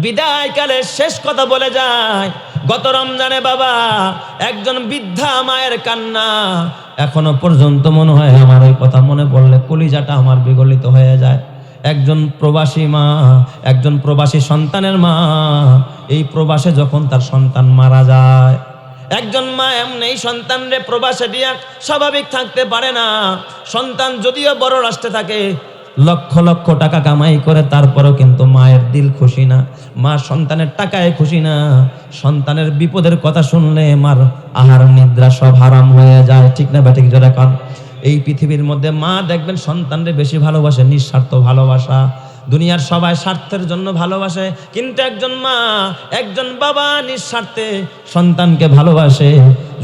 বিদায়কালে শেষ কথা বলে যায়, গত রমজানে বাবা একজন বৃদ্ধা মায়ের কান্না এখনো পর্যন্ত মনে হয়, আমার ওই কথা মনে পড়লে কলিজাটা আমার বিগলিত হয়ে যায়। একজন প্রবাসী মা, একজন প্রবাসী সন্তানের মা, এই প্রবাসে যখন তার সন্তান মারা যায়, একজন মা এমনি সন্তানরে প্রবাসে দিয়া স্বাভাবিক থাকতে পারে না। সন্তান যদিও বড় রাষ্ট্রে থাকে, লক্ষ লক্ষ টাকা কামাই করে, তারপরেও কিন্তু মায়ের দিল খুশি না, মা সন্তানের টাকায় খুশি না। সন্তানের বিপদের কথা শুনলে মার আহার নিদ্রা সব হারাম হয়ে যায়, ঠিক না ব্যাঠিক জোরে কান। এই পৃথিবীর মধ্যে মা দেখবেন সন্তানরে বেশি ভালোবাসে, নিঃস্বার্থ ভালোবাসা। দুনিয়ার সবাই স্বার্থের জন্য ভালোবাসে, কিন্তু একজন মা, একজন বাবা নিঃস্বার্থে সন্তানকে ভালোবাসে।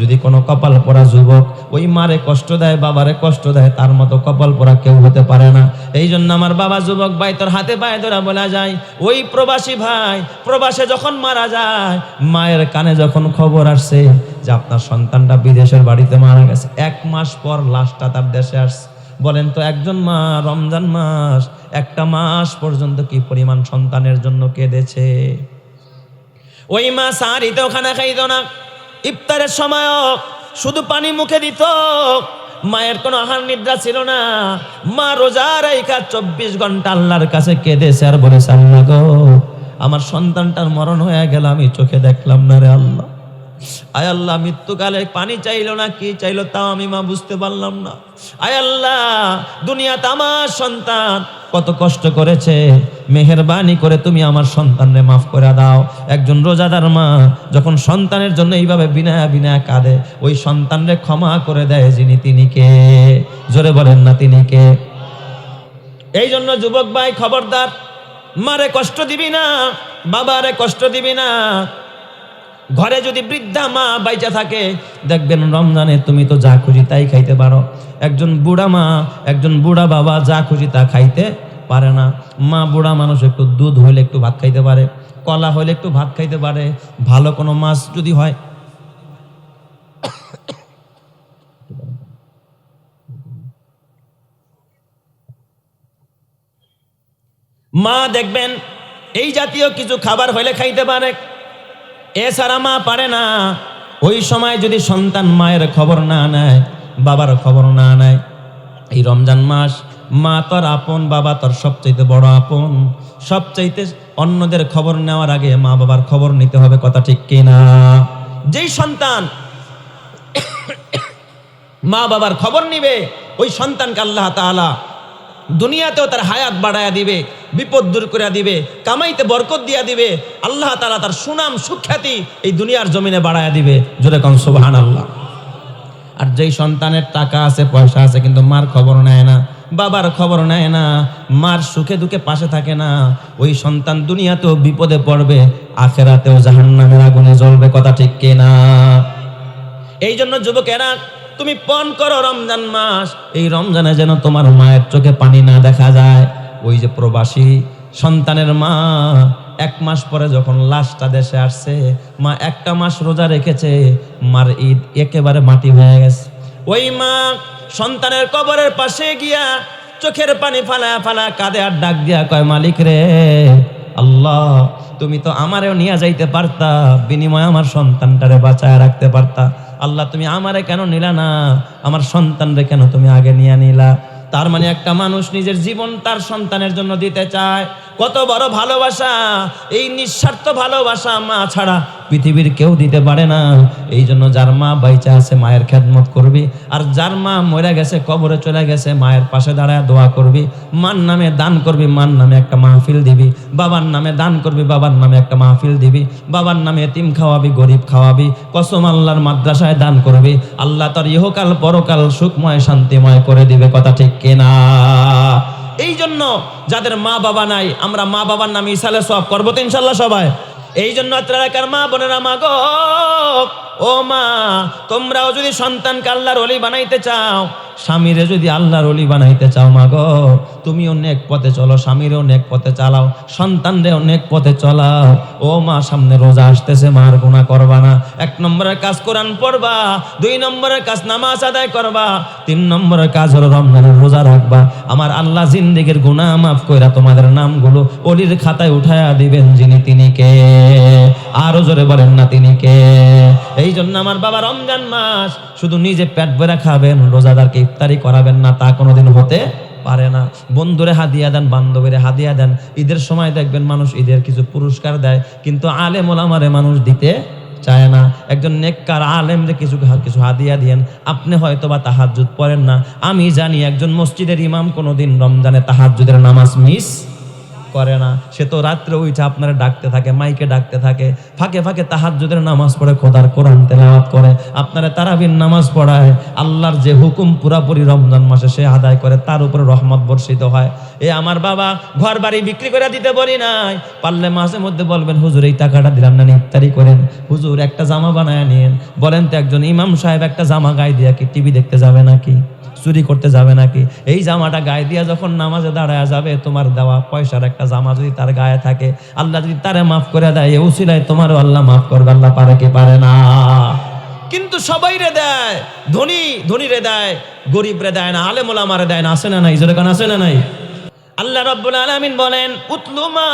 যদি কোনো কপাল পোড়া যুবক ওই মারে কষ্ট দেয়, বাবারে কষ্ট দেয়, তার মতো কপাল পোড়া কেউ হতে পারে না। এই জন্য আমার বাবা যুবক ভাই, তোর হাতে পায়ে ধরা বলা যায়, ওই প্রবাসী ভাই প্রবাসে যখন মারা যায়, মায়ের কানে যখন খবর আসছে যে আপনার সন্তানটা বিদেশের বাড়িতে মারা গেছে, 1 মাস পর লাশটা তার দেশে আসছে। বলেন তো একজন মা রমজান মাস 1টা মাস পর্যন্ত কি পরিমাণ সন্তানের জন্য কেঁদেছে। ওই মা সাহারিতেও খানা খাইত না, ইফতারের সময়ও শুধু পানি মুখে দিত, মায়ের কোনো আহার নিদ্রা ছিল না। মা রোজা রাইখা 24 ঘন্টা আল্লাহর কাছে কেঁদেছে আর বলেছে, আল্লাহ গো, আমার সন্তানটার মরণ হয়ে গেল, আমি চোখে দেখলাম না রে আল্লাহ। আয় আল্লাহ, মৃত্যুকালে পানি চাইলো না কি চাইলো তাও আমি মা বুঝতে পারলাম না। আয় আল্লাহ, দুনিয়াতে আমার সন্তান কত কষ্ট করেছে, মেহেরবানি করে তুমি আমার সন্তানরে মাফ করে দাও। একজন রোজাদার মা যখন সন্তানের জন্য এইভাবে বিনায়া বিনায়া কাঁদে, ওই সন্তানরে ক্ষমা করে দেয় যিনি, তিনি কে? জোরে বলেন না, তিনি কে? এই জন্য যুবক ভাই খবরদার, মারে কষ্ট দিবি না, বাবারে কষ্ট দিবি না। ঘরে যদি বৃদ্ধা মা বাইচা থাকে, দেখবেন রমজানে তুমি তো যা খুশি তাই খাইতে পারো, একজন বুড়া মা, একজন বুড়া বাবা যা খুশি তা খাইতে পারে না। মা বুড়া মানুষ একটু দুধ হইলে একটু ভাত খাইতে পারে, কলা হইলে একটু ভাত খাইতে পারে, ভালো কোনো মাছ যদি হয়। মা দেখবেন এই জাতীয় কিছু খাবার হইলে খাইতে পারে, এছাড়া মা পারে না। ওই সময় যদি সন্তান মায়ের খবর না নেয়, বাবার খবর না নেয়, এই রমজান মাস মা তোর আপন, বাবা তোর সবচাইতে বড় আপন। সবচাইতে অন্যদের খবর নেওয়ার আগে মা বাবার খবর নিতে হবে, কথা ঠিক কিনা? যেই সন্তান মা বাবার খবর নিবে, ওই সন্তানকে আল্লাহ তাআলা দুনিয়াতেও তার হায়াত বাড়ায়া দিবে, বিপদ দূর করে দিবে, কামাইতে বরকত দিয়া দিবে। আল্লাহ তাআলা তার সুনাম সুখ্যাতি এই দুনিয়ার জমিনে বাড়ায়া দিবে। জোরে কোন সুবহানাল্লাহ। আর যেই সন্তানের টাকা আছে, পয়সা আছে, কিন্তু মার খবর নেয় না, বাবার খবর নেয় না, মার সুখে দুঃখে পাশে থাকে না, ওই সন্তান দুনিয়াতেও বিপদে পড়বে, আখিরাতেও জাহান্নামের আগুনে জ্বলবে, কথা ঠিক কিনা? এই জন্য যুবকেরা, তুমি পণ করো রমজান মাস, এই রমজানে যেন তোমার মায়ের চোখে পানি না দেখা যায়। ওই যে প্রবাসী সন্তানের মা 1 মাস পরে যখন লাশটা দেশে আসছে, মা 1টা মাস রোজা রেখেছে, মার ঈদ একেবারে মাটি হয়ে গেছে। ওই মা সন্তানের কবরের পাশে গিয়া চোখের পানি ফালা ফালা কাঁদে আর ডাক দিয়া কয়, মালিক রে আল্লাহ, তুমি তো আমারেও নিয়ে যাইতে পারতা, বিনিময়ে আমার সন্তানটারে বাঁচায় রাখতে পারতা। আল্লাহ, তুমি আমারে কেন নিলা না? আমার সন্তানরে কেন তুমি আগে নিয়ে নিলা? তার মানে একটা মানুষ নিজের জীবন তার সন্তানের জন্য দিতে চায়। কত বড় ভালোবাসা! এই নিঃস্বার্থ ভালোবাসা মা ছাড়া পৃথিবীর কেউ দিতে পারে না। এই জন্য যার মা বাইচা আছে মায়ের খেদমত করবি, আর যার মা মরে গেছে, কবরে চলে গেছে, মায়ের পাশে দাঁড়ায় দোয়া করবি, মার নামে দান করবি, মার নামে একটা মাহফিল দিবি, বাবার নামে দান করবি, বাবার নামে একটা মাহফিল দিবি, বাবার নামে এতিম খাওয়াবি, গরিব খাওয়াবি, কসম আল্লাহর মাদ্রাসায় দান করবি, আল্লাহ তার ইহকাল পরকাল সুখময় শান্তিময় করে দিবে, কথা ঠিক কিনা? এই জন্য যাদের মা বাবা নাই, আমরা মা বাবার নামে ইসালে সওয়াব করবো তো ইনশাল্লাহ সবাই। এই জন্য এলাকার মা বোনেরা, মা গো, ও মা, তোমরাও যদি সন্তানকে আল্লাহর ওলি বানাইতে চাও, স্বামীরে যদি আল্লাহর ওলি বানাইতে চাও মাগো, তুমিও নেক পথে চলো, স্বামীরেও নেক পথে চালাও, সন্তানরেও নেক পথে চলাও। ও মা, সামনে রোজা আসতেছে, মার গুনাহ করবা না। 1 নম্বরের কাজ কোরআন পড়বা, 2 নম্বরের কাজ নামাজ আদায় করবা, 3 নম্বরের কাজ হলো রমজানের রোজা রাখবা। আমার আল্লাহ জিন্দেগীর গুনাহ মাফ কইরা তোমাদের নামগুলো ওলির খাতায় উঠায়া দিবেন, যিনি তিনি কে? আরো জোরে বলেন না, তিনি কে? এই জন্য আমার বাবা, রমজান মাস শুধু নিজে পেট ভরে খাবেন, রোজাদারকে ইফতারি করাবেন না, তা কোনোদিন হতে পারে না। বন্ধুরে হাদিয়া দেন, বান্ধবীরে হাদিয়া দেন। ঈদের সময় দেখবেন মানুষ ঈদের কিছু পুরস্কার দেয়, কিন্তু আলেম ওলামারে মানুষ দিতে চায় না। একজন নেককার আলেমরে কিছু হাদিয়া দিয়েন। আপনি হয়তো বা তাহাজ্জুদ পড়েন না, আমি জানি একজন মসজিদের ইমাম কোনোদিন রমজানে তাহাজ্জুদের নামাজ মিস করে না। সে তো রাত্রে উঠে আপনারা ডাকতে থাকে, মাইকে ডাকতে থাকে, ফাঁকে ফাঁকে তাহাজ্জুদের নামাজ পড়ে, খোদার কোরআন তেলাওয়াত করে, আপনারা তারাবির নামাজ পড়ায়। আল্লাহর যে হুকুম পুরাপুরি রমজান মাসে সে আদায় করে, তার উপরে রহমত বর্ষিত হয়। এ আমার বাবা, ঘর বাড়ি বিক্রি করে দিতে বলি নাই, পারলে মাঝে মধ্যে বলবেন হুজুর এই টাকাটা দিলাম না, ইফতারি করেন। হুজুর একটা জামা বানায় নিয়েন। বলেন তো একজন ইমাম সাহেব একটা জামা গায়ে দিয়া কি টিভি দেখতে যাবে নাকি, চুরি করতে যাবে নাকি? এই জামাটা গায়ে দিয়া যখন নামাজে দাঁড়ায় যাবে, তোমার দেওয়া পয়সার একটা জামা যদি তার গায়ে থাকে, আল্লাহ যদি তারে মাফ করে দেয়, এই উসিলায় তোমারও আল্লাহ মাফ করবে। আল্লাহ পারে কি পারে না? কিন্তু সবাই রে দেয়, ধনী রে দেয়, গরিব রে দেয় না, আলেম ওলামারে দেয় না। আছে না নাই? জোরে কান আছে না নাই? আল্লাহ রাব্বুল আলামিন বলেন, উতলু মা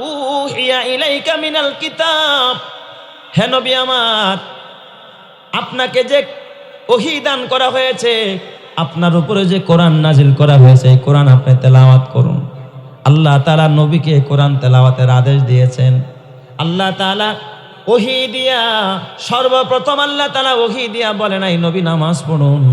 উহিয়া ইলাইকা মিনাল কিতাব। হে নবী আমার, আপনাকে যে ওহী দান করা হয়েছে, আপনার উপরে যে কোরআন নাজিল করা হয়েছে, এই কোরআন আপনি তেলাওয়াত করুন। আল্লাহ তাআলা নবীকে কোরআন তেলাওয়াতের আদেশ দিয়েছেন। আল্লাহ তাআলা ওহী দিয়া, সর্বপ্রথম আল্লাহ তাআলা ওহী দিয়া বলে নাই নবী নামাজ পড়ুন।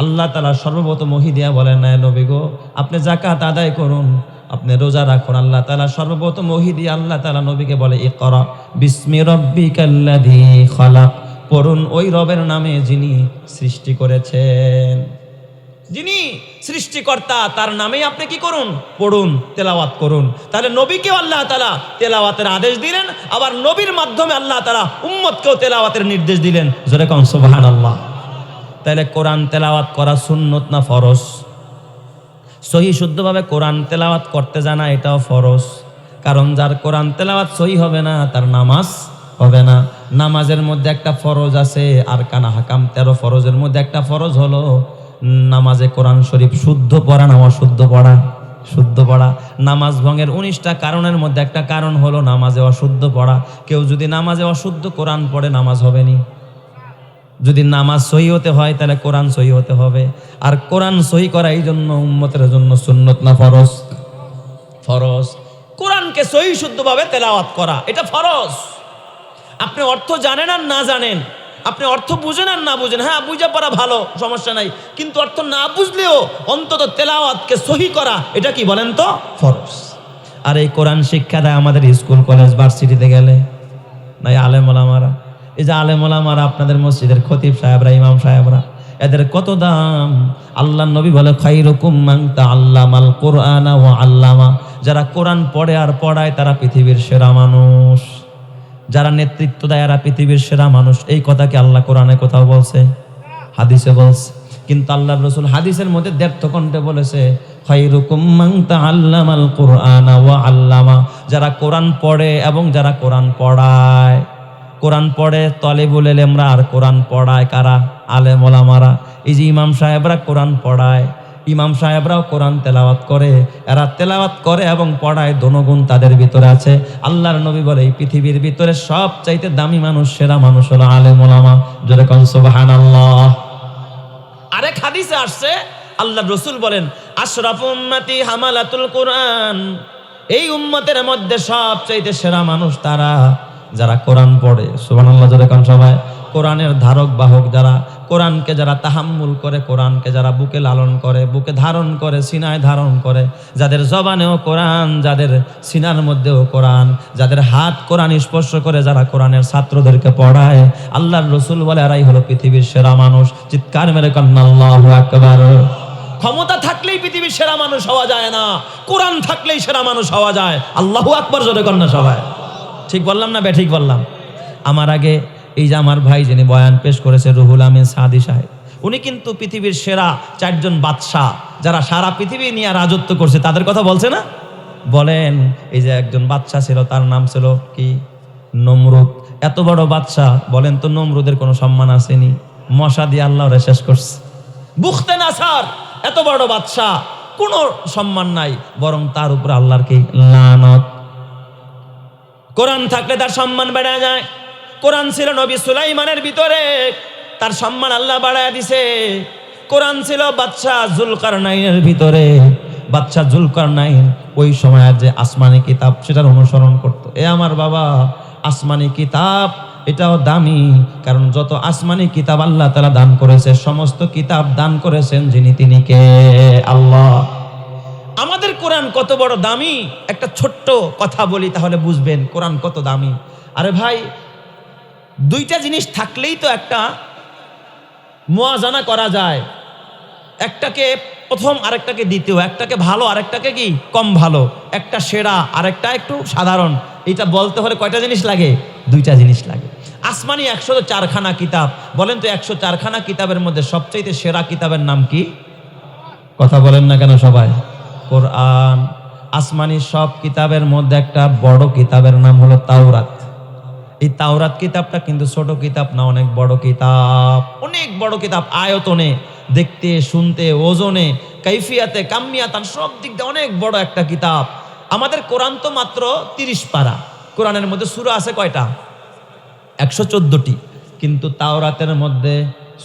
আল্লাহ তাআলা সর্বপ্রথম ওহী দিয়া বলেন নাই নবী গো আপনি যাকাত আদায় করুন, আপনি রোজা রাখুন। আল্লাহ তাআলা সর্বপ্রথম ওহী দিয়ে আল্লাহ তাআলা নবীকে বলে, ইকরা বিসমি রাব্বিকাল্লাযী খালাক, পড়ুন ওই রবের নামে যিনি সৃষ্টি করেছেন। যিনি সৃষ্টিকর্তা, তার নামেই আপনি কি করুন? পড়ুন, তেলাওয়াত করুন। তাহলে নবীকেও আল্লাহ তাআলা তেলাওয়াতের আদেশ দিলেন, আবার নবীর মাধ্যমে আল্লাহ তাআলা উম্মতকেও তেলাওয়াতের নির্দেশ দিলেন। জোরে কোন সুবহানাল্লাহ। তাহলে কোরআন তেলাওয়াত করা সুন্নত না ফরজ? সহি শুদ্ধভাবে কোরআন তেলাওয়াত করতে জানা এটাও ফরজ। কারণ যার কোরআন তেলাওয়াত সহি হবে না, তার নামাজ হবে না। নামাজের মধ্যে একটা ফরজ আছে, আর কানা হাকাম 13 ফরজের মধ্যে একটা ফরজ হলো নামাজে কোরআন শরীফ শুদ্ধ পড়া না অশুদ্ধ পড়া? শুদ্ধ পড়া। নামাজ ভঙ্গের 19টা কারণের মধ্যে একটা কারণ হলো নামাজে অশুদ্ধ পড়া। কেউ যদি নামাজে অশুদ্ধ কোরআন পড়ে, নামাজ হবে নি। যদি নামাজ সহি হতে হয় তাহলে কোরআন সহি হতে হবে। আর কোরআন সহি করা এই জন্য উম্মতের জন্য সুন্নত না ফরজ? ফরজ। কোরআনকে সহি শুদ্ধভাবে তেলাওয়াত করা এটা ফরজ। আপনি অর্থ জানেন আর না জানেন, আপনি অর্থ বুঝেন আর না বুঝেন, হ্যাঁ বুঝে পড়া ভালো, সমস্যা নাই, কিন্তু অর্থ না বুঝলেও অন্তত তেলাওয়াতকে সহি করা এটা কি বলেন তো? ফরজ। আর এই কোরআন শিক্ষা দেয় আমাদের স্কুল কলেজ ভার্সিটিতে গেলে, নাই আলেম ওলামারা। এই যে আলেম ওলামারা, আপনাদের মসজিদের খতিব সাহেবরা, ইমাম সাহেবরা, এদের কত দাম। আল্লাহ নবী বলে, খায়রুকুম মান তাআল্লামাল কুরআনা ওয়া আল্লামা। যারা কোরআন পড়ে আর পড়ায় তারা পৃথিবীর সেরা মানুষ। যারা নেতৃত্ব দেয় এরা পৃথিবীর সেরা মানুষ। এই কথা কি আল্লাহ কোরআনে কোথাও বলছে? হাদিসে বলছে। কিন্তু আল্লাহর রাসূল হাদিসের মধ্যে দ্ব্যর্থ কণ্ঠে বলেছে, খায়রুকুম মান তাআল্লামাল কুরআনা ওয়া আল্লামা। যারা কোরআন পড়ে এবং যারা কোরআন পড়ায়। কোরআন পড়ে তালিবুল ইলমরা, আর কোরআন পড়ায় কারা? আলেম ওলামারা। এই যে ইমাম সাহেবরা কোরআন পড়ায়, ইমাম সাহেবরাও কোরআন তেলাওয়াত করে, এরা তেলাওয়াত করে এবং পড়ায়, দোনোগুণ তাদের ভিতরে আছে। আল্লাহর নবী বলে, এই পৃথিবীর ভিতরে সবচাইতে দামি মানুষ, সেরা মানুষ হলো আলেম ওলামা। জোরে কোন সুবহানাল্লাহ। আরেক হাদিসে আসছে, আল্লাহর রাসূল বলেন, আশরাফু উম্মতি হামালাতুল কুরআন। এই উম্মতের মধ্যে সবচাইতে সেরা মানুষ তারা যারা কোরআন পড়ে। সুবহানাল্লাহ। জোরে কোন সবাই। কোরআনের ধারক বাহক যারা, কোরআনকে যারা তাহাম্মুল করে, কোরআনকে যারা বুকে লালন করে, বুকে ধারণ করে, সিনায় ধারণ করে, যাদের জবানেও কোরআন, যাদের সিনার মধ্যেও কোরআন, যাদের হাত কোরআন স্পর্শ করে, যারা কোরআনের ছাত্রদেরকে পড়ায়, আল্লাহর রাসূল বলে এরাই হলো পৃথিবীর সেরা মানুষ। চিৎকার মেরে কন্না আল্লাহু আকবার। ক্ষমতা থাকলেই পৃথিবীর সেরা মানুষ হওয়া যায় না, কোরআন থাকলেই সেরা মানুষ হওয়া যায়। আল্লাহু আকবার জোরে কন্না সবাই। ঠিক বললাম না ঠিক বললাম? আমার আগে এই যে আমার ভাই যিনি বয়ান পেশ করেছে, রুহুল আমিন সাদি সাহেব, উনি কিন্তু পৃথিবীর সেরা 4 জন বাদশাহ, যারা সারা পৃথিবী নিয়ে রাজত্ব করছে, তাদের কথা বলছে না? বলেন, এই যে একজন বাদশাহ ছিল, তার নাম ছিল কি? নমরুদ। এত বড় বাদশাহ, বলেন তো নমরুদের কোনো সম্মান আসেনি? মশা দিয়ে আল্লাহ ওরে শেষ করছে। বুখতে নাসার এত বড় বাদশাহ, কোনো সম্মান নাই, বরং তার উপর আল্লাহর কি লানত। কোরআন থাকলে তার সম্মান বেড়ে যায়। কোরআন ছিল নবী সুলাইমানের ভিতরে, তার সম্মান আল্লাহ বাড়ায় দিছে। কোরআন ছিল বাদশাহ জুলকারনাইনের ভিতরে, বাদশাহ জুলকারনাইন ওই সময় যে আসমানি কিতাব সেটার অনুসরণ করত। আমার বাবা, আসমানি কিতাব এটাও দামি, কারণ যত আসমানি কিতাব আল্লাহ তাআলা দান করেছে, সমস্ত কিতাব দান করেছেন যিনি, তিনি কে? আল্লাহ। আমাদের কোরআন কত বড় দামি, একটা ছোট্ট কথা বলি তাহলে বুঝবেন কোরআন কত দামি। আরে ভাই, 2টা জিনিস থাকলেই তো একটা মুয়াজানা করা যায়। একটাকে প্রথম, আরেকটাকে দ্বিতীয়, একটাকে ভালো আরেকটাকে কি কম ভালো, একটা সেরা আরেকটা একটু সাধারণ। এটা বলতে হলে কয়টা জিনিস লাগে? 2টা জিনিস লাগে। আসমানি 104খানা কিতাব, বলেন তো 104খানা কিতাবের মধ্যে সবচেয়ে সেরা কিতাবের নাম কি? কথা বলেন না কেন সবাই? কোরআন। আসমানি সব কিতাবের মধ্যে একটা বড় কিতাবের নাম হলো তাওরাত। এই তাওরাত কিতাবটা কিন্তু ছোট কিতাব না, অনেক বড় কিতাব, অনেক বড় কিতাব। আয়তনে, দেখতে, শুনতে, ওজনে, কাইফিয়াতে, কামিয়াতান, সব দিক দিয়ে অনেক বড় একটা কিতাব। আমাদের কোরআন তো মাত্র 30 পারা। কোরআনের মধ্যে সূরা আছে কয়টা? 114টি। কিন্তু তাওরাতের মধ্যে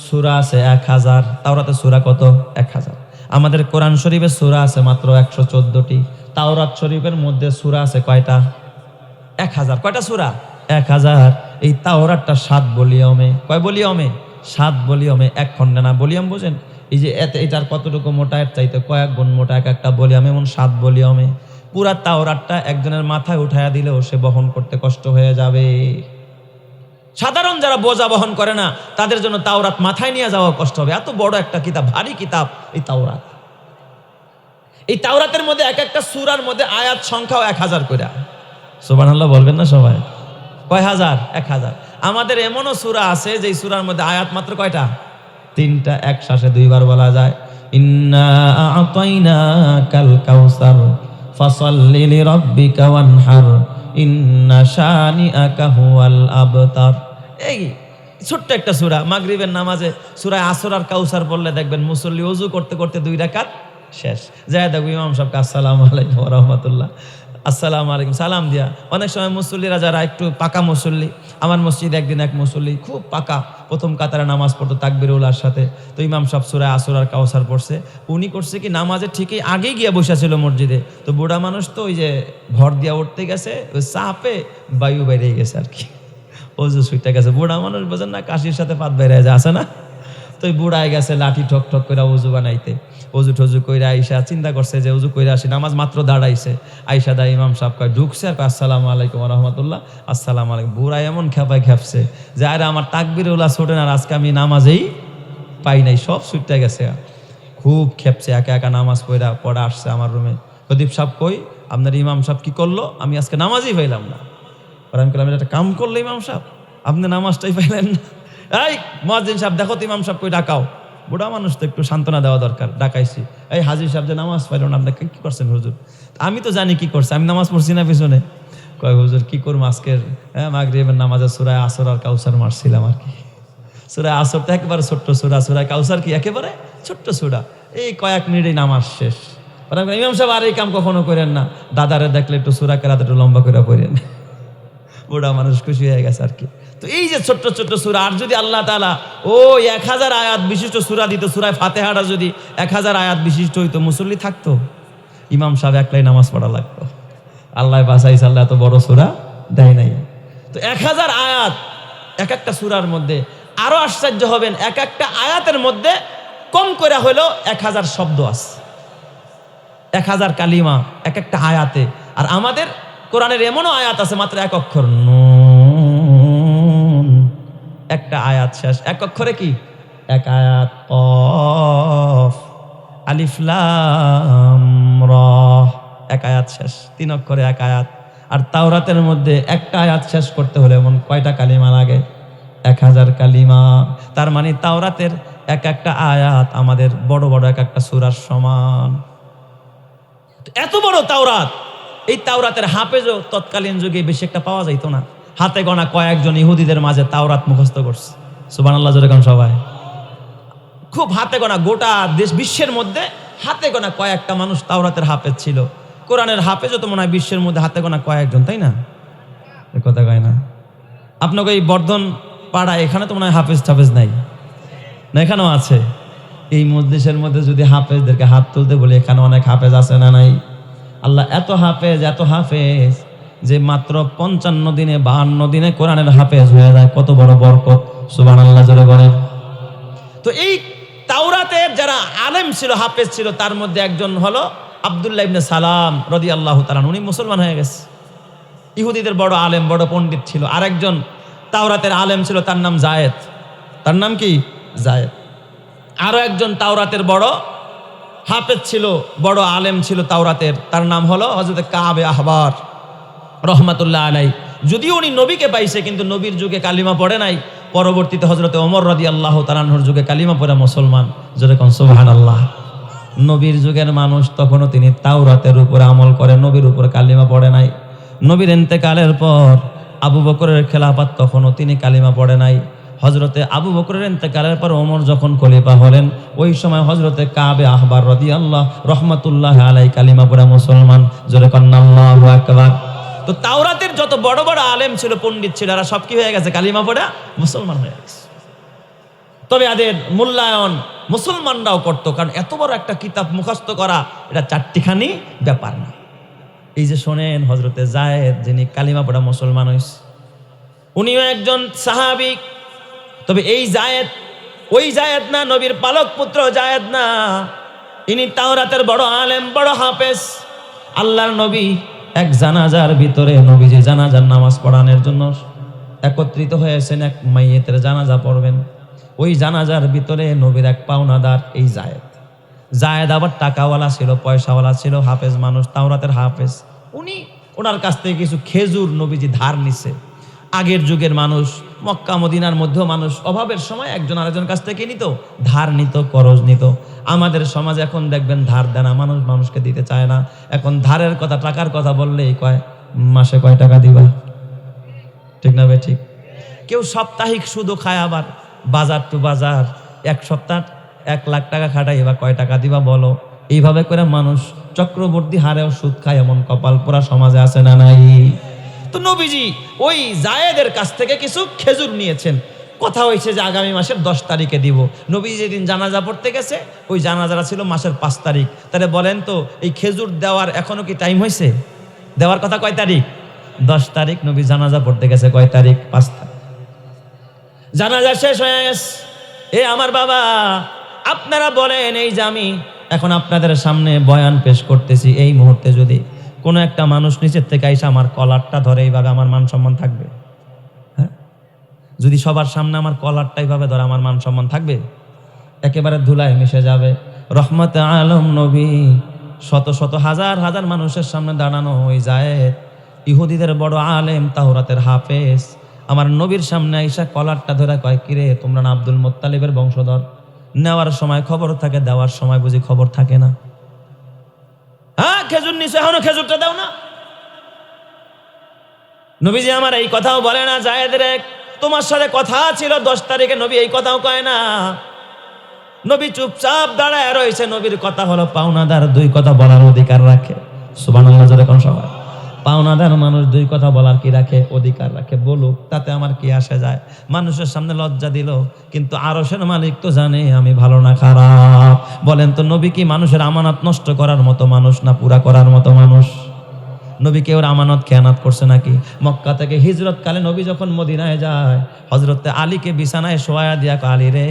সূরা আছে 1000। তাওরাতে সূরা কত? 1000। আমাদের কোরআন শরীফে সূরা আছে মাত্র 114টি। তাওরাত শরীফের মধ্যে সূরা আছে কয়টা? 1000। কয়টা সূরা? 1000। এই তাওরাতটা 7 ভলিউমে। কয় ভলিউমে? 7 ভলিউমে, 1 খণ্ডে না। ভলিউম বোঝেন? এই যে এটার কতটুকু মোটা, এর চাইতে কয়েক গুণ মোটা একটা ভলিউম, এমন 7 ভলিউমে। পুরা তাওরাতটা একজনের মাথায় উঠায়া দিলেও সে বহন করতে কষ্ট হয়ে যাবে। সাধারণ যারা বোঝা বহন করে না, তাদের জন্য তাওরাত মাথায় নিয়ে যাওয়া কষ্ট হবে। এত বড় একটা কিতাব, ভারী কিতাব এই তাওরাত। এই তাওরাতের মধ্যে এক একটা সূরার মধ্যে আয়াত সংখ্যাও 1000 করে। সুবহানাল্লাহ বলবেন না সবাই? কয় হাজার? 1000। আমাদের এমনও সূরা আছে যে সূরার মধ্যে আয়াত মাত্র কয়টা? 3টা, এক শ্বাসে 2 বার বলা যায়। ইন্না আ'তাইনাকাল কাউসার ফাসাল্লি লিরাব্বিকা ওয়ানহার ইন্না শানিআকা হুয়াল আবতার। এই ছোট্ট একটা সূরা। মাগরিবের নামাজে সূরা আসর আর কাউসার পড়লে দেখবেন মুসল্লি ওযু করতে করতে 2 রাকাত শেষ। যায় দেখো ইমাম সাহেবকে আসসালামু আলাইকুম ওয়া রাহমাতুল্লাহ, আসসালামু আলাইকুম সালাম দিয়া। অনেক সময় মুসল্লিরা যারা একটু পাকা মুসল্লি, আমার মসজিদে একদিন এক মুসল্লি খুব পাকা, প্রথম কাতারে নামাজ পড়তো তাকবীরুল্লাহর সাথে। তো ইমাম সাহেব সূরা আসর আর কাউসার পড়ছে। উনি করছে কি, নামাজে ঠিকই আগে গিয়ে বসেছিল মসজিদে। তো বুড়া মানুষ তো ওই যে ভর দিয়া উঠতে গেছে, ওই চাপে বায়ু বাইরে গেছে আর কি, ওযু ছুটে গেছে। বুড়া মানুষ বোঝেন না, কাশির সাথে পাত বাইরে যায়, আছে না? তো ওই বুড়ায় গেছে লাঠি ঠক ঠক করে ওযু বানাইতে। ওযু টজু কইরা আইসা চিন্তা করছে যে ওযু কইরা আসি, নামাজ মাত্র দাঁড়াইছে। আইসা দা ইমাম সাহেব কয় ঢুকছে আর আসসালামু আলাইকুম ওয়া রাহমাতুল্লাহ, আসসালামু আলাইকুম। বুড়া এমন খেপায় খেপছে যে আরে আমার তাকবীরুল্লাহ ছোটে না, আজকে আমি নামাজেই পাই নাই, সব ছুটে গেছে। খুব খেপছে, একা একা নামাজ পড়া আসছে আমার রুমে। প্রদীপ সাহেব কই, আপনার ইমাম সাহেব কি করলো? আমি আজকে নামাজই পাইলাম না। আমি বললাম একটা কাম করলো ইমাম সাহেব, আপনি নামাজটাই পাইলেন না। এই মুয়াজ্জিন সাহেব দেখো তো ইমাম সাহেব কই, ডাকাও। বুড়া মানুষ তো একটু সান্ত্বনা দেওয়া দরকার, ডাকাইছি। এই হাজির সাহেব যে নামাজ পাইল না, আপনি কি করছেন হুজুর? আমি তো জানি কি করছে, আমি নামাজ পড়ছি না পিছনে। কয় হুজুর কি করবো, আজকের মাগরিবের নামাজে সূরা আসর আর কাউসার মারছিলাম আর কি। সূরা আসর তো একেবারে ছোট্ট সূরা, সূরা কাউসার কি একেবারে ছোট্ট সূরা, এই কয়েক মিনিটেই নামাজ শেষ। ইমাম সাহেব আর এই কাম কখনো করেন না, দাদারে দেখলে একটু সূরা কেরাত একটু লম্বা করে পড়েন। বুড়া মানুষ খুশি হয়ে গেছে আর কি। তো এই যে ছোট্ট ছোট্ট সূরা, আর যদি আল্লাহ তাআলা ওই 1000 আয়াত বিশিষ্ট সূরা দিত, সূরা ফাতিহাটা যদি 1000 আয়াত বিশিষ্ট হইতো, মুসল্লি থাকতো? ইমাম সাহেব একলাই নামাজ পড়া লাগতো। আল্লাহ বাঁচাইছে, আল্লাহ এত বড় সূরা দেয় নাই। তো 1000 আয়াত এক একটা সূরার মধ্যে। আরো আশ্চর্য হবেন, এক একটা আয়াতের মধ্যে কম করে হলো 1000 শব্দ আছে, 1000 কালিমা এক একটা আয়াতে। আর আমাদের কোরআনের এমনও আয়াত আছে মাত্র 1 অক্ষর, নুন, একটা আয়াত শেষ। 1 অক্ষরে কি? 1 আয়াত। কফ, আলিফ লাম রা, 1 আয়াত শেষ। 3 অক্ষরে 1 আয়াত। আর তাওরাতের মধ্যে একটা আয়াত শেষ করতে হলে এমন কয়টা কালিমা লাগে? 1000 কালিমা। তার মানে তাওরাতের এক একটা আয়াত আমাদের বড় বড় এক একটা সূরার সমান। এত বড় তাওরাত, এই তাওরাতের হাফেজও তৎকালীন যুগে বেশি একটা পাওয়া যাইতো না। হাতে গোনা কয়েকজন ইহুদিদের মাঝে তাওরাত মুখস্থ করছে। সুবহানাল্লাহ জোরে কোন সবাই। খুব হাতে গোনা, গোটা দেশ বিশ্বের মধ্যে হাতে গোনা কয়েকটা মানুষ তাওরাতের হাফেজ ছিল। কোরআনের হাফেজও তো মনে হয় বিশ্বের মধ্যে হাতে গোনা কয়েকজন, তাই না? এ কথা কয় না? আপনাকে এই বর্ধন পাড়া এখানে তো মনে হয় হাফেজ টাফেজ নাই না? এখানেও আছে। এই মজলিসের মধ্যে যদি হাফেজদেরকে হাত তুলতে বলি, এখানে অনেক হাফেজ আছে না নাই? আল্লাহ এত হাফেজ যে মাত্র 55 দিনে 52 দিনে কোরআনের হাফেজ হয়ে যায়। কত বড় বরকত! সুবহানাল্লাহ জোরে বলেন। তো এই তাওরাতের যারা আলেম ছিল, হাফেজ ছিল, তার মধ্যে একজন হলো আব্দুল্লাহ ইবনে সালাম রাদিয়াল্লাহু তাআলা। উনি মুসলমান হয়ে গেছে। ইহুদিদের বড় আলেম, বড় পণ্ডিত ছিল। আরেকজন তাওরাতের আলেম ছিল, তার নাম জায়েদ। তার নাম কি? জায়েদ। আরো একজন তাওরাতের বড় হাফেজ ছিল, বড় আলেম ছিল তাওরাতের, তার নাম হলো হযরত কাবে আহবার রহমাতুল্লাহ আলাইহি। যদিও উনি নবীকে পাইছে, কিন্তু নবীর যুগে কালিমা পড়ে নাই। পরবর্তীতে হযরত ওমর রাদিয়াল্লাহু তাআলা আনহুর যুগে কালিমা পড়ে মুসলমান। যেরকম সুবহানাল্লাহ। নবীর যুগের মানুষ তখনও তিনি তাওরাতের উপরে আমল করে, নবীর উপর কালিমা পড়ে নাই। নবীর ইন্তেকালের পর আবু বকরের খেলাফত, তখনও তিনি কালিমা পড়ে নাই। হযরতে আবু বকরের ইন্তেকালের পর ওমর যখন খলিফা হলেন, ওই সময় হযরতে কাবে আহবার রাদিয়াল্লাহু রহমাতুল্লাহ আলাইহি কালিমা পড়ে মুসলমান। জোরে কন্না আল্লাহু আকবার। তো তাওরাতের যত বড় বড় আলেম ছিল, পণ্ডিত ছিল, এরা সব কি হয়ে গেছে? কালিমা পড়ে মুসলমান হয়ে গেছে। তবে এদের মূল্যায়ন মুসলমানরাও করতো, কারণ এত বড় একটা কিতাব মুখস্থ করা এটা চারটিখানি ব্যাপার না। এই যে শোনেন, হযরতে জায়েদ যিনি কালিমা পড়া মুসলমান হয়েছে, উনিও একজন সাহাবী। তবে এই জায়েদ ওই জায়েদ না, নবীর পালক পুত্র জায়েদ না। ইনি তাওরাতের বড় আলেম, বড় হাফেজ। আল্লাহর নবী এক জানাজার ভিতরে, নবীজি জানাজার নামাজ পড়ানোর জন্য একত্রিত হয়েছেন, এক মাইয়েতের জানাজা পড়বেন। ওই জানাজার ভিতরে নবীর এক পাওনাদার এই জায়েদ। জায়েদ আবার টাকাওয়ালা ছিল, পয়সাওয়ালা ছিল, হাফেজ মানুষ, তাওরাতের হাফেজ। উনি ওনার কাছ থেকে কিছু খেজুর নবীজি ধার নিছে। আগের যুগের মানুষ, মক্কা মদিনার মধ্যেও মানুষ অভাবের সময় একজন আরেকজন কাছ থেকে নিত, ধার নিত, করজ নিত। আমাদের সমাজে এখন দেখবেন ধার দেনা মানুষ মানুষকে দিতে চায় না। এখন ধারের কথা, টাকার কথা বললেই কয় মাসে কয় টাকা দিবা? ঠিক না ভাই? ঠিক। কেউ সাপ্তাহিক সুদও খায়, আবার বাজার টু বাজার, এক সপ্তাহ 1 লাখ টাকা খাটাই, বা কয় টাকা দিবা বলো? এইভাবে করে মানুষ চক্রবর্তী হারেও সুদ খায়, এমন কপাল পোড়া সমাজে আছে না নাই? তো নবীজি ওই জায়েদের কাছ থেকে কিছু খেজুর নিয়েছেন। কথা হয়েছে যে আগামী মাসের 10 তারিখে দিব। নবী যেদিন জানাজা পড়তে গেছে, ওই জানাজাটা ছিল মাসের 5 তারিখ। তাহলে বলেন তো, এই খেজুর দেওয়ার এখনো কি টাইম হয়েছে? দেওয়ার কথা কয় তারিখ? 10 তারিখ। নবী জানাজা পড়তে গেছে কয় তারিখ? 5 তারিখ। জানাজা শেষ হয়ে গেছে। এ আমার বাবা, আপনারা বলেন, এই যে আমি এখন আপনাদের সামনে বয়ান পেশ করতেছি, এই মুহূর্তে যদি কোনো একটা মানুষ নিচের থেকে আইসা আমার কলারটা ধরে, এইভাবে আমার মান সম্মান থাকবে? হ্যাঁ, যদি সবার সামনে আমার কলারটা এইভাবে ধরে, আমার মান সম্মান থাকবে? একেবারে ধুলায় মিশে যাবে। রহমতে আলম নবী শত শত হাজার হাজার মানুষের সামনে দাঁড়ানো, ওই জায়েদ ইহুদিদের বড় আলেম, তাওরাতের হাফেজ, আমার নবীর সামনে আইসা কলারটা ধরে কয়, কিরে তোমরা না আব্দুল মুত্তালিবের বংশধর? নেওয়ার সময় খবর থাকে, দেওয়ার সময় বুঝি খবর থাকে না? হ্যাঁ, খেজুর নিছে, এখনো খেজুরটা দাও না। নবীজি আমার এই কথাও বলে না, জায়েদের তোমার সাথে কথা ছিল 10 তারিখে, নবী এই কথাও কয় না। নবী চুপচাপ দাঁড়ায় রয়েছে। নবীর কথা হলো, পাওনাদার 2 কথা বলার অধিকার রাখে। সুবহানাল্লাহ জোরে কোন সবাই। পাওনাদার মানুষ 2 কথা বলার কি রাখে? অধিকার রাখে। বলুক, তাতে আমার কি আসে যায়? মানুষের সামনে লজ্জা দিল, কিন্তু আরশের মালিক তো জানে আমি ভালো না খারাপ। বলেন তো, নবী কি মানুষের আমানত নষ্ট করার মতো মানুষ, না পুরা করার মতো মানুষ? নবী কেউ আমানত খেয়ানত করছে নাকি? মক্কা থেকে হিজরত কালে নবী যখন মদিনায় যায়, হযরতে আলীকে বিছানায় শোয়া দিয়া, আলী রে,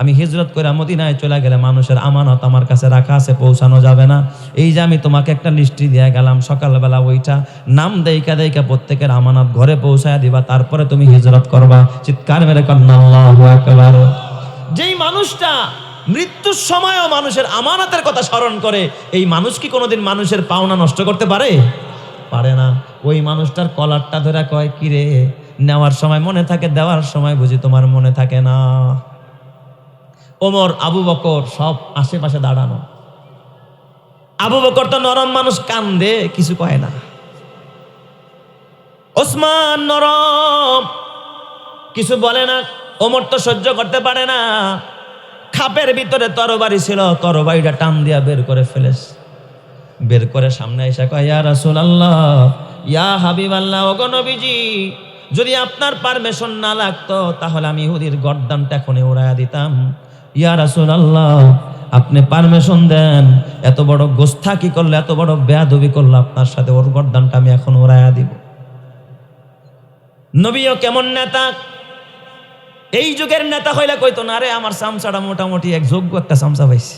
আমি হিজরত করে মদিনায় চলে গেলে মানুষের আমানত আমার কাছে রাখা আছে, পৌঁছানো যাবে না। এই যে আমি তোমাকে একটা লিস্টি দিয়ে গেলাম, সকালবেলা ওইটা নাম দেইকা দেইকা প্রত্যেকের আমানত ঘরে পৌঁছায় দিবা, তারপরে তুমি হিজরত করবা। চিৎকার মেরে কন্না আল্লাহু আকবার। যেই মানুষটা মৃত্যুর সময়ও মানুষের আমানতের কথা স্মরণ করে, এই মানুষ কি কোনোদিন মানুষের পাওনা নষ্ট করতে পারে? পারে না। ওই মানুষটার কলারটা ধরে কয়, কিরে নেওয়ার সময় মনে থাকে, দেওয়ার সময় বুঝি তোমার মনে থাকে না? ওমর, আবু বকর সব আশেপাশে দাঁড়ানো। আবু বকর তো নরম মানুষ, কান্দে, কিছু কয় না। ওসমান নরম, কিছু বলে না। ওমর তো সহ্য করতে পারে না। খাপের ভিতরে তরবারি ছিল, তরবারিটা টান দিয়া বের করে ফেলেছে। বের করে সামনে এসে কয়, ইয়া রাসূলুল্লাহ, ইয়া হাবিবাল্লাহ, ওগো নবীজি, যদি আপনার পারমিশন না লাগতো তাহলে আমি ইহুদির গর্দানটা এখনই উড়াইয়া দিতাম। ইয়া রাসূলুল্লাহ, আপনি পারমিশন দেন, এত বড় গোস্তাকি করলে, এত বড় বেয়াদবি করলে আপনার সাথে ওর গর্দানটা আমি এখন উড়াইয়া দিব। নবীও কেমন নেতা, এই যুগের নেতা হইলে কইতো না, আরে আমার চামচাটা মোটামুটি এক যোগ্য একটা চামচা পাইছি,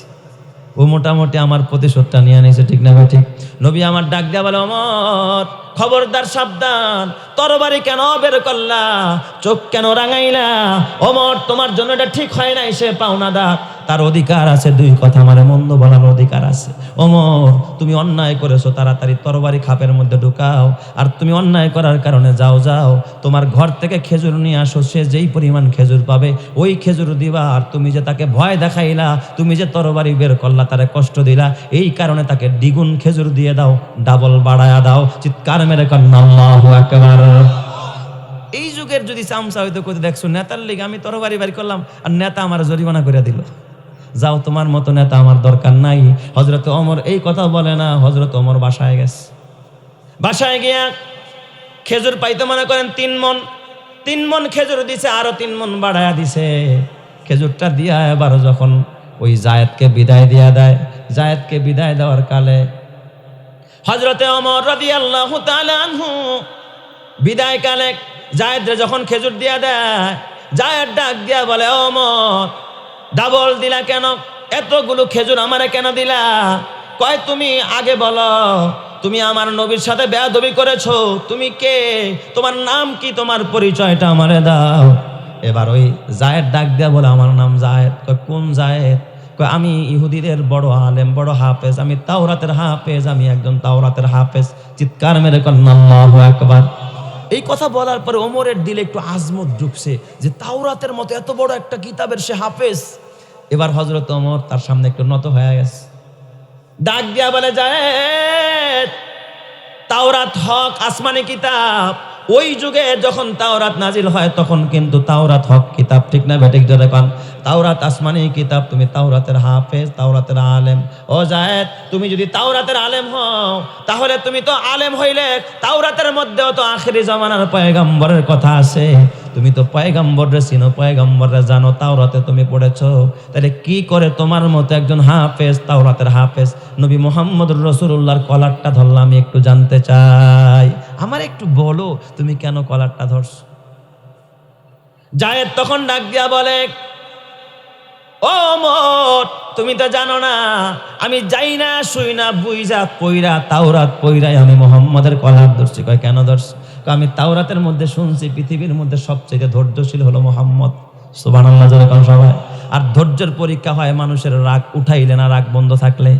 ও মোটামুটি আমার প্রতিশোধটা নিয়ে নিয়েছে, ঠিক না ভাই? ঠিক। নবী আমার ডাক দেয়া বলে, ওমর খবরদার, সাবধান, তরবারি কেন বের করলা, চোখ কেন রাঙাইলা? ওমর, তোমার জন্য এটা ঠিক হয় নাই, সে পাওনাদার, তার অধিকার আছে, দুই কথা মানে মন্দ বলার অধিকার আছে। ওমর, তুমি অন্যায় করেছো, তাড়াতাড়ি তরবারি খাপের মধ্যে ঢুকাও, আর তুমি অন্যায় করার কারণে যাও যাও তোমার ঘর থেকে খেজুর নিয়ে আসো, সে যেই পরিমাণ খেজুর পাবে ওই খেজুর দিবা, আর তুমি যে তাকে ভয় দেখাইলা, তুমি যে তরবারি বের করলা, তারে কষ্ট দিলা, এই কারণে তাকে দ্বিগুণ খেজুর দিয়ে দাও, ডাবল বাড়ায়া দাও। চিৎকার মেরে কন্যা আল্লাহু আকবার। এই যুগের যদি চামচা হইতো, কইতে দেখছো নেতার লিগে আমি তরবারি বাড়ি করলাম আর নেতা আমার জরিমানা করে দিল, যাও, তোমার মতো নেতা আমার দরকার নাই। হযরত ওমর এই কথা বলে না, হযরত ওমর বাসায় গেছে। বাসায় গিয়া খেজুর পাইতে মনে করেন 3 মণ খেজুর দিছে, আরো 3 মণ বাড়ায়া দিছে। খেজুরটা দিয়া এবার যখন ওই জায়েদকে বিদায় দিয়া দেয়, জায়েদকে বিদায় দেওয়ার কালে হযরতে ওমর রাদিয়াল্লাহু তাআলা আনহু বিদায় কালে জায়েদরে যখন খেজুর দিয়া দেয়, জায়েদ ডাক দিয়া বলে, ওমর, ডাবল দিলা কেন? এতগুলো খেজুর আমারে কেন দিলা? কয়, তুমি আগে বলো, তুমি আমার নবীর সাথে বেয়াদবি করেছো, তুমি কে, তোমার নাম কি, তোমার পরিচয়টা আমারে দাও। এবার ওই জায়েদ ডাক দিয়া বলে, আমার নাম জায়েদ। কয়, কোন জায়েদ? কয়, আমি ইহুদিদের বড় আলেম, বড় হাফেজ, আমি তাওরাতের হাফেজ, আমি একজন তাওরাতের হাফেজ। চিৎকার মেরে কন্যা আল্লাহু আকবার। এই কথা বলার পরে ওমরের দিলে একটু আজমত ঢুকছে যে তাওরাতের মতো এত বড় একটা কিতাবের সে হাফেজ। এবার হযরত ওমর তার সামনে একটু নত হয়ে গেছে, ডাক দিয়া বলে, জায়েদ, তাওরাত হক আসমানি কিতাব। ওই যুগে যখন তাওরাত নাজিল হয় তখন কিন্তু তাওরাত হক কিতাব, ঠিক না বেঠিক? দেখুন, তাওরাত আসমানি কিতাব, তুমি তাওরাতের হাফেজ, তাওরাতের আলেম। ও জায়েদ, তুমি যদি তাওরাতের আলেম হও তাহলে তুমি তো আলেম হইলে তাওরাতের মধ্যেও তো আখিরি জামানার পয়গম্বরের কথা আছে, তুমি তো পয়গম্বররে চিনো, পয়গম্বররে জানো, তাওরাতে তুমি পড়েছো, তাহলে কি করে তোমার মতো একজন হাফেজ, তাওরাতের হাফেজ, নবী মুহাম্মদুর রাসূলুল্লাহর কলারটা ধরলাম? আমি একটু জানতে চাই, আমার একটু বলো তুমি কেন কলারটা ধরছো? জায়েদ তখন ডাক দিয়া বলে, ও ওমর, তুমি তো জানো না, আমি যাই না শুই না বুইজা পইরা তাওরাত পইরাই আমি মুহাম্মদের কলার ধরছি। কয়, কেন ধরছ? আমি তাওরাতের মধ্যে শুনছি পৃথিবীর মধ্যে সবচেয়ে ধৈর্যশীল হলো মুহাম্মদ। সুবহানাল্লাহ, জোরে কোন সবাই। আর ধৈর্যের পরীক্ষা হয় মানুষের রাগ উঠাইলে না রাগ বন্ধ থাকলে,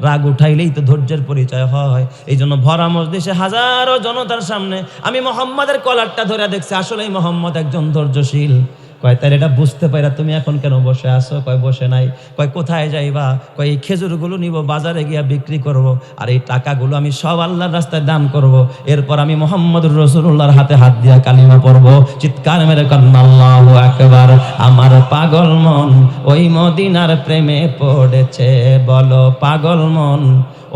রাগ উঠাইলেই তো ধৈর্যের পরিচয় হয়। এই জন্য ভরা মজলিসে হাজারো জনতার সামনে আমি মুহাম্মাদের কলারটা ধরে দেখছি, আসলেই মুহাম্মদ একজন ধৈর্যশীল। কয়, তাহলে এটা বুঝতে পাইরা তুমি এখন কেন বসে আসো? কয়, বসে নাই। কয়, কোথায় যাইবা? কয়, এই খেজুরগুলো নিব, বাজারে গিয়া বিক্রি করব, আর এই টাকাগুলো আমি সব আল্লাহর রাস্তায় দান করব, এরপর আমি মুহাম্মদুর রাসূলুল্লাহর হাতে হাত দিয়া কালিমা পড়ব। চিৎকার মেরে কন্যা আল্লাহু আকবার। আমার পাগল মন ওই মদিনার প্রেমে পড়েছে, বলো পাগল মন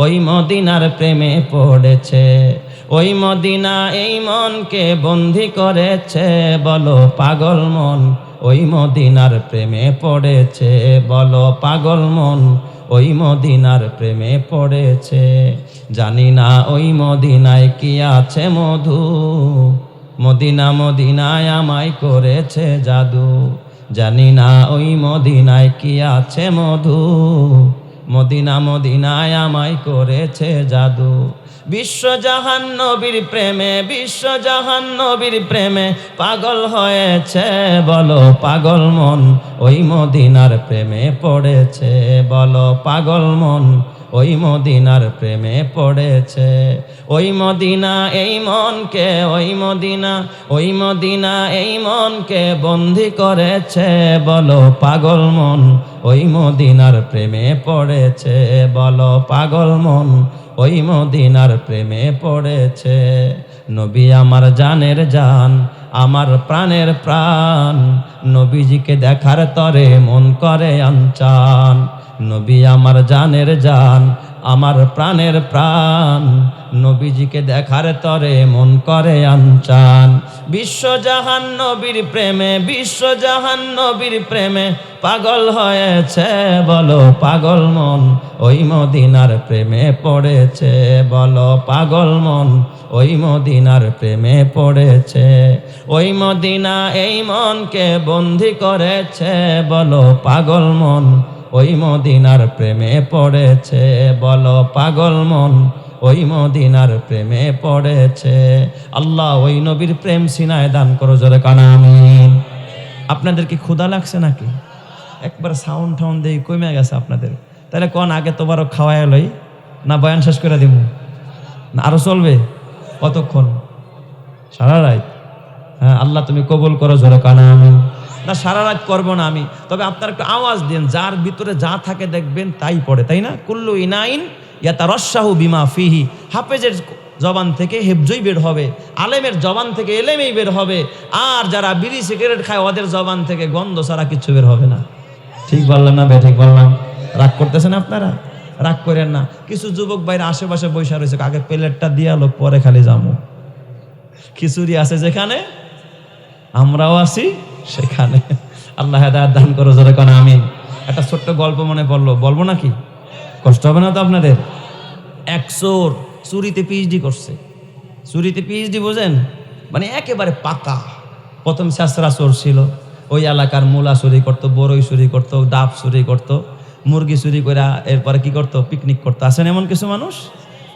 ওই মদিনার প্রেমে পড়েছে, ওই মদিনা এই মনকে বন্দী করেছে, বলো পাগল মন ওই মদিনার প্রেমে পড়েছে, বলো পাগল মন ওই মদিনার প্রেমে পড়েছে। জানি না ওই মদিনায় কি আছে মধু, মদিনা মদিনায় আমায় করেছে জাদু। জানি না ওই মদিনায় কি আছে মধু, মদিনা মদিনায় আমায় করেছে জাদু। বিশ্বজাহান নবীর প্রেমে, বিশ্বজাহান নবীর প্রেমে পাগল হয়েছে, বলো পাগল মন ওই মদিনার প্রেমে পড়েছে, বলো পাগল মন ওই মদিনার প্রেমে পড়েছে। ওই মদিনা এই মনকে, ওই মদিনা, ওই মদিনা এই মনকে বন্দি করেছে, বলো পাগল মন ওই মদিনার প্রেমে পড়েছে, বলো পাগল মন ওই মদিনার প্রেমে পড়েছে। নবী আমার জানের জান, আমার প্রাণের প্রাণ, নবীজিকে দেখার তরে মন করে আনচান। নবী আমার জানের জান, আমার প্রাণের প্রাণ, নবীজিকে দেখার তরে মন করে আনচান। বিশ্বজাহান নবীর প্রেমে, বিশ্বজাহান নবীর প্রেমে পাগল হয়েছে, বলো পাগল মন ওই মদিনার প্রেমে পড়েছে, বলো পাগল মন ওই মদিনার প্রেমে পড়েছে। ওই মদিনা এই মনকে বন্দি করেছে, বলো পাগল মন ওই মদিনার প্রেমে পড়েছে, বলো পাগল মন ওই মদিনার প্রেমে পড়েছে। আল্লাহ ওই নবীর প্রেম সিনায় দান করো, জোরে কানা আমিন। আপনাদের কি ক্ষুধা লাগছে নাকি? একবার সাউন্ড টাউন দিয়ে কমে গেছে আপনাদের, তাহলে কোন আগে তোবারও খাওয়াই লই না বয়ান শেষ করে দিব? না আরো চলবে? কতক্ষণ? সারা রাত? হ্যাঁ, আল্লাহ তুমি কবুল করো, জোরে কানা আমিন। না সারা রাত করবো না আমি, তবে আপনারা একটু আওয়াজ দিন, যার ভিতরে যা থাকে দেখবেন তাই পড়ে, তাই না? কুল্লু ইনাইন ইয়াতারাশাহু বিমা ফিহি, হাফেজের জবান থেকে হেফজই বের হবে, আলেমের জবান থেকে এলেমেই বের হবে, আর যারা বিড়ি সিগারেট খায় ওদের জবান থেকে গন্ধ ছাড়া কিচ্ছু বের হবে না। ঠিক বললাম না? ঠিক বললাম? রাগ করতেছেন আপনারা? রাগ করেন না। কিছু যুবক ভাইরা আশেপাশে বৈশা রয়েছে, আগে প্লেটটা দিয়া লোক পরে খালি যাবো। খিচুড়ি আছে যেখানে, আমরাও আছি সেখানে। আল্লাহ হেদায়েত দান করো, জোরে কোন আমিন। একটা ছোট্ট গল্প মনে পড়লো, বলবো নাকি? কষ্ট হবে না তো আপনাদের? এক চোর চুরিতে পিএইচডি করছে। চুরিতে পিএইচডি বোঝেন? মানে একেবারে পাকা। প্রথম শেষরা চোর ছিল, ওই এলাকার মূলা চুরি করতো, বড়ই চুরি করতো, ডাব চুরি করতো, মুরগি চুরি করে এরপরে কি করতো, পিকনিক করতো। আসেন এমন কিছু মানুষ?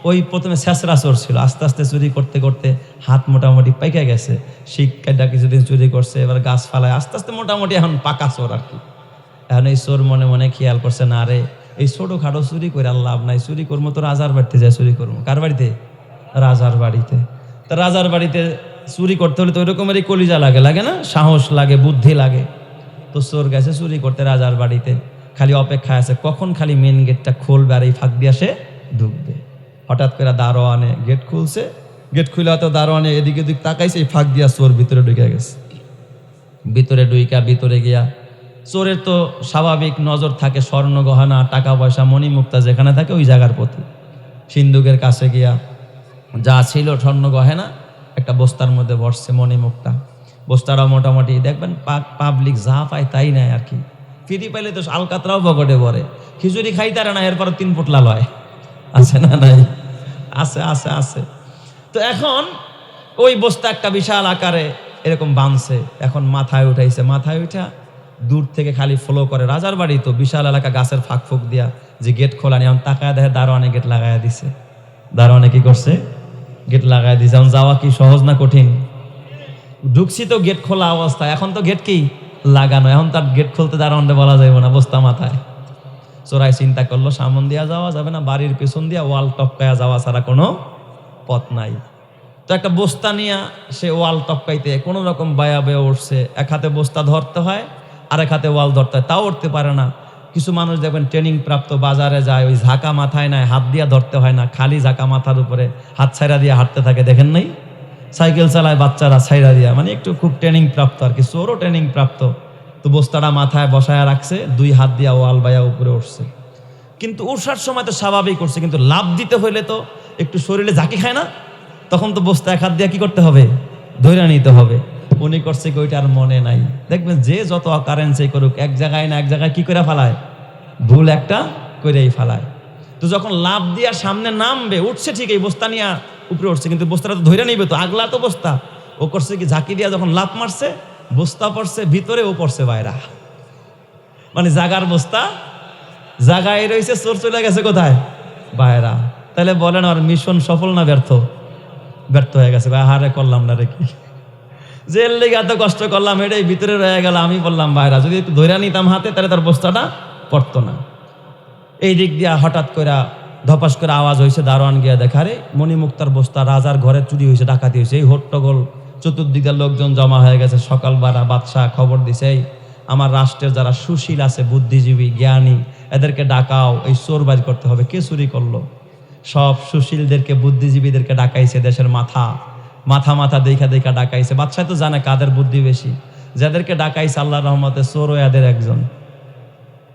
ওই প্রথমে শেষরা চোর ছিল, আস্তে আস্তে চুরি করতে করতে হাত মোটামুটি পাইকা গেছে, শিক্ষাটা কিছুদিন চুরি করছে, এবার গাছ ফালায়, আস্তে আস্তে মোটামুটি এখন পাকা চোর আর কি। এখন এই চোর মনে মনে খেয়াল করছে, না রে এই ছোটো খাটো চুরি করে আর লাভ নাই, চুরি করবো তো রাজার বাড়িতে যায় চুরি করবো। কার বাড়িতে? রাজার বাড়িতে। তা রাজার বাড়িতে চুরি করতে হলে তো ওই রকমেরই কলিজা লাগে, লাগে না? সাহস লাগে, বুদ্ধি লাগে। তো চোর গেছে চুরি করতে রাজার বাড়িতে, খালি অপেক্ষায় আছে কখন খালি মেন গেটটা খুলবে আর এই ফাঁক দিয়ে সে ঢুকবে। হঠাৎ করে দারোয়ানে গেট খুলছে, গেট খুলে হয়তো দারোয়ানে এদিকে ওদিক তাকাইছে, এই ফাঁক দিয়া চোর ভিতরে ঢুকে গেছে। ভিতরে ঢুইকা ভিতরে গিয়া চোরের তো স্বাভাবিক নজর থাকে স্বর্ণ গহনা, টাকা পয়সা, মণিমুক্তা যেখানে থাকে ওই জায়গার প্রতি। সিন্দুকের কাছে গিয়া যা ছিল স্বর্ণ গহেনা একটা বস্তার মধ্যে বসছে, মণিমুক্তা। বস্তাটা মোটামুটি দেখবেন পাবলিক যা পায় তাই নেয় আর কি। ফিরি পাইলে তো আলকাতরাও পকেটে পড়ে, খিচুড়ি খাইতারে না, এরপর 3 পোটলা লয়। আছে না? নাই? আছে আছে আছে। তো এখন ওই বস্তা একটা বিশাল আকারে এরকম বাঁধছে, এখন মাথায় উঠাইছে, মাথায় উঠা দূর থেকে খালি ফলো করে। রাজার বাড়ি তো বিশাল এলাকা, গাছের ফাঁক ফুক দিয়া যে গেট খোলা নেই, এখন তাকায় দেখে দারোয়ানে গেট লাগাইয়া দিছে। দারোয়ানে কি করছে? গেট লাগাইয়া দিছে। এখন যাওয়া কি সহজ না কঠিন? ঢুকছি তো গেট খোলা অবস্থায়, এখন তো গেট কি লাগানো, এখন তার গেট খুলতে দারোয়ানটা বলা যাবে না, বস্তা মাথায়। চোরাই চিন্তা করলো সামন দিয়া যাওয়া যাবে না, বাড়ির পেছন দিয়া ওয়াল টপকায়া যাওয়া ছাড়া কোনো পথ নাই। তো একটা বস্তা নিয়ে সে ওয়াল টপকাইতে কোনো রকম বায়া বেয়ে উঠছে। এক হাতে বস্তা ধরতে হয়, আরেক হাতে ওয়াল ধরতে হয়, তাও উঠতে পারে না। কিছু মানুষ দেখবেন ট্রেনিং প্রাপ্ত বাজারে যায়, ওই ঝাঁকা মাথায় নাই, হাত দিয়া ধরতে হয় না, খালি ঝাঁকা মাথার উপরে হাত ছাইরা দিয়ে হাঁটতে থাকে, দেখেন নাই? সাইকেল চালায় বাচ্চারা ছাইরা দিয়া, মানে একটু খুব ট্রেনিং প্রাপ্ত আর কি। চোরও ট্রেনিং প্রাপ্ত। তো বস্তাটা মাথায় বসায় রাখছে, 2 হাত দিয়া ওয়াল বাইয়া উপরে উঠছে। কিন্তু উঠার সময় তো স্বাভাবিক করছে, কিন্তু লাভ দিতে হইলে তো একটু শরীরে ঝাঁকি খায় না, তখন তো বস্তা 1 হাত দিয়া কি করতে হবে? ধরে নিতে হবে। উনি করছে কি ওইটা আর মনে নাই। দেখবেন যে যত অকারেন্সি করুক, এক জায়গায় না এক জায়গায় কি করে ফালায়, ভুল একটা করেই ফালায়। তো যখন লাভ দিয়া সামনে নামবে, উঠছে ঠিক, এই বস্তা নিয়ে উপরে উঠছে, কিন্তু বস্তাটা তো ধরে নিবে, তো আগলা তো বস্তা। ও করছে কি, ঝাঁকি দিয়া যখন লাভ মারছে, বস্তা পড়ছে ভিতরে, ও পড়ছে বাইরা। মানে জাগার বস্তা জাগায় রয়েছে, চোর চলে গেছে কোথায়? বাইরা। তাহলে বলেন আর মিশন সফল না ব্যর্থ? ব্যর্থ হয়ে গেছে। হারে করলাম না রে, কি জেল লেগে এত কষ্ট করলাম, এটাই ভিতরে রয়ে গেল। আমি বললাম বাইরা, যদি একটু ধরে নিতাম হাতে, তাহলে তার বস্তাটা পড়তো না। এই দিক দিয়া হঠাৎ করে ধপাস করে আওয়াজ হয়েছে, দারোয়ান গিয়া দেখা রে মণিমুক্তার বস্তা রাজার ঘরে চুরি হয়েছে, ডাকাতি হয়েছে। এই হট্টগোল, চতুর্দিকের লোকজন জমা হয়ে গেছে। সকালবেলা বাদশাহ খবর দিছে, এই আমার রাষ্ট্রের যারা সুশীল আছে, বুদ্ধিজীবী, জ্ঞানী, এদেরকে ডাকাও, এই চোর বাজ করতে হবে। কে চুরি করলো? সব সুশীলদেরকে, বুদ্ধিজীবীদেরকে ডাকাইছে। দেশের মাথা মাথা দেখা দেখা ডাকাইছে। বাদশাহ তো জানে কাদের বুদ্ধি বেশি। যাদেরকে ডাকাইছে আল্লাহর রহমতে চোরও এদের একজন।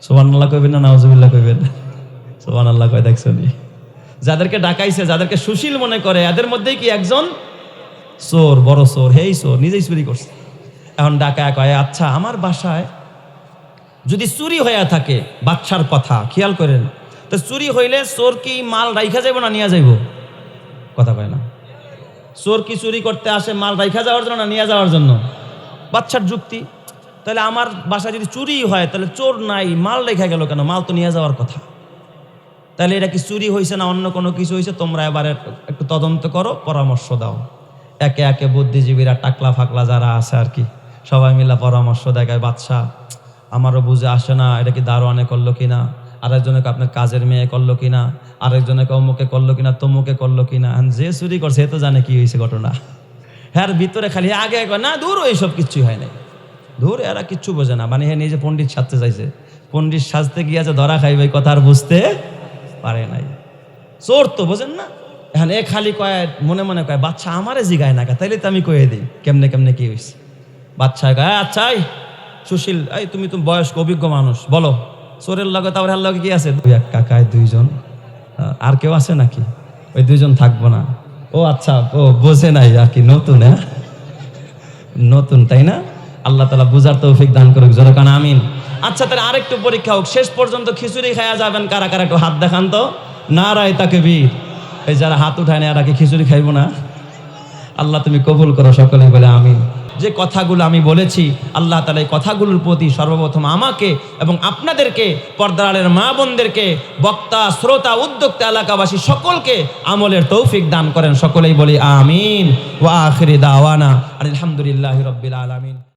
সুবহানাল্লাহ কইবেন না নাউজুবিল্লাহ কইবেন? সুবহানাল্লাহ কয় দেখছনি? যাদেরকে ডাকাইছে, যাদেরকে সুশীল মনে করে, এদের মধ্যেই কি একজন চোর, বড় চোর। হেই চোর, নিজেই চুরি করছে। এখন ডাকায় কয়, আচ্ছা আমার বাসায় যদি চুরি হইয়া থাকে, বাদশার কথা খেয়াল করেন, তো চুরি হইলে চোর কি মাল রাইখা যাইব না নিয়ে যাইব? কথা কয় না। চোর কি চুরি করতে আসে মাল রাইখা যাওয়ার জন্য না নিয়ে যাওয়ার জন্য? বাদশার যুক্তি। তাহলে আমার বাসায় যদি চুরি হয়, তাহলে চোর নাই, মাল রেখা গেল কেন? মাল তো নিয়ে যাওয়ার কথা। তাহলে এটা কি চুরি হয়েছে না অন্য কোনো কিছু হয়েছে? তোমরা এবারে একটু তদন্ত করো, পরামর্শ দাও। একে একে বুদ্ধিজীবীরা, টাকলা ফাকলা যারা আছে আর কি, সবাই মিলে পরামর্শ দেখায়। বাদশাহ আমারও বুঝে আসে না, এটা কি দারোয়ানে করলো কিনা, আরেকজনকে আপনার কাজের মেয়ে করলো কিনা, আরেকজনকে অমুকে করলো কিনা, তমুকে করলো কিনা। যে চুরি করছে সে তো জানে কি হয়েছে ঘটনা। হ্যাঁ ভিতরে খালি আগে না, দূর এইসব কিচ্ছুই হয় নাই, দূর এরা কিচ্ছু বোঝে না। মানে হ্যাঁ নিজে পণ্ডিত সাজতে চাইছে, পণ্ডিত সাজতে গিয়েছে ধরা খাইবে, কথা আর বুঝতে পারে নাই। চোর তো বোঝেন না। এখন এ খালি কয়, মনে মনে কয় বাচ্চা আমারে জিগায় না, তাইলে তো আমি কয়ে দিই কেমনে কেমনে কি হয়েছে। বাচ্চা কয়, আচ্ছা সুশীল, এই তুমি তো বয়স্ক অভিজ্ঞ মানুষ, বলো চোরের লগে তার লগে কি আছে? দুই এক কাকায় দুইজন, আর কেউ আছে নাকি? ওই দুইজন থাকবো না। ও আচ্ছা, ও বোঝে নাই আর কি, নতুন। হ্যাঁ নতুন, তাই না? আল্লাহ তাআলা বুঝার তৌফিক দান করুক, জোরে কান আমিন। আচ্ছা তাহলে আরেকটু পরীক্ষা হোক, শেষ পর্যন্ত খিচুড়ি খাওয়া যাবেন কারা কারা? একটু হাত দেখান তো। নারায়ে তাকবীর। এই যারা হাত উঠায় না এরা কি খিচুড়ি খাইব না? আল্লাহ তুমি কবুল করো, সকলেই বলে আমিন। যে কথাগুলো আমি বলেছি, আল্লাহ তাআলা এই কথাগুলোর প্রতি সর্বপ্রথম আমাকে এবং আপনাদেরকে, পর্দার আড়ালের মা বোনদেরকে, বক্তা, শ্রোতা, উদ্যোক্তা, এলাকাবাসী সকলকে আমলের তৌফিক দান করেন। সকলেই বলি আমিন। ওয়া আখিরি দাওয়ানা আলহামদুলিল্লাহি রাব্বিল আলামিন।